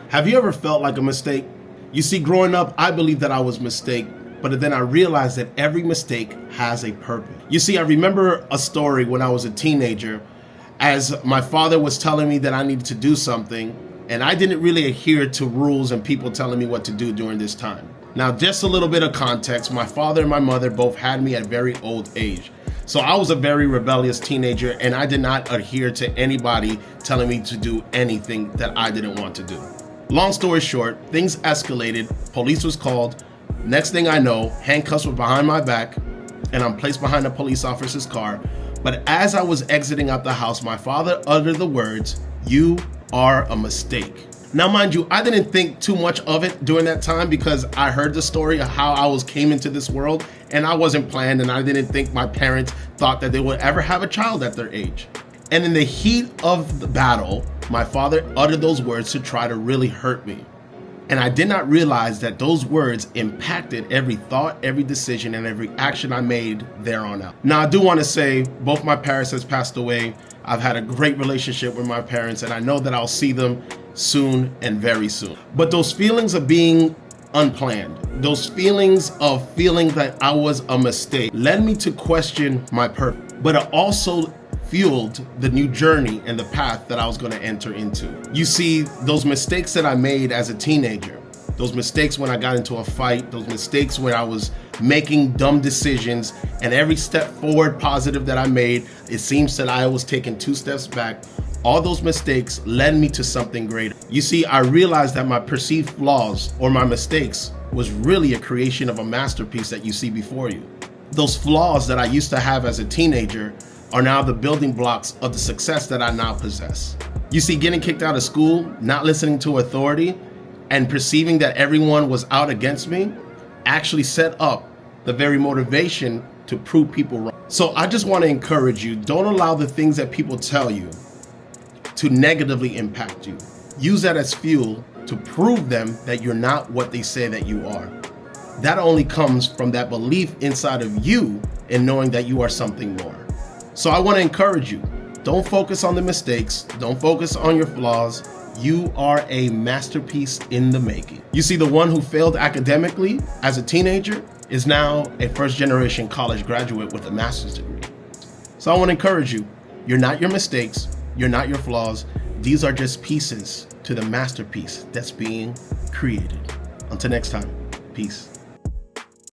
Have you ever felt like a mistake? You see, growing up, I believed that I was a mistake, but then I realized that every mistake has a purpose. You see, I remember a story when I was a teenager, as my father was telling me that I needed to do something, and I didn't really adhere to rules and people telling me what to do during this time. Now, just a little bit of context, my father and my mother both had me at a very old age. So I was a very rebellious teenager, and I did not adhere to anybody telling me to do anything that I didn't want to do. Long story short, things escalated, police was called. Next thing I know, handcuffs were behind my back, and I'm placed behind a police officer's car. But as I was exiting out the house, my father uttered the words, "You are a mistake." Now, mind you, I didn't think too much of it during that time because I heard the story of how I came into this world, and I wasn't planned, and I didn't think my parents thought that they would ever have a child at their age. And in the heat of the battle, my father uttered those words to try to really hurt me. And I did not realize that those words impacted every thought, every decision, and every action I made there on out. Now, I do want to say both my parents has passed away. I've had a great relationship with my parents, and I know that I'll see them soon and very soon. But those feelings of being unplanned, those feelings of feeling that I was a mistake, led me to question my purpose. But it also fueled the new journey and the path that I was going to enter into. You see, those mistakes that I made as a teenager, those mistakes when I got into a fight, those mistakes when I was making dumb decisions, and every step forward positive that I made, it seems that I was taking 2 steps back. All those mistakes led me to something greater. You see, I realized that my perceived flaws or my mistakes was really a creation of a masterpiece that you see before you. Those flaws that I used to have as a teenager are now the building blocks of the success that I now possess. You see, getting kicked out of school, not listening to authority, and perceiving that everyone was out against me actually set up the very motivation to prove people wrong. So I just want to encourage you, don't allow the things that people tell you to negatively impact you. Use that as fuel to prove them that you're not what they say that you are. That only comes from that belief inside of you in knowing that you are something more. So I want to encourage you, don't focus on the mistakes, don't focus on your flaws. You are a masterpiece in the making. You see, the one who failed academically as a teenager is now a first-generation college graduate with a master's degree. So I want to encourage you, you're not your mistakes, you're not your flaws. These are just pieces to the masterpiece that's being created. Until next time, peace.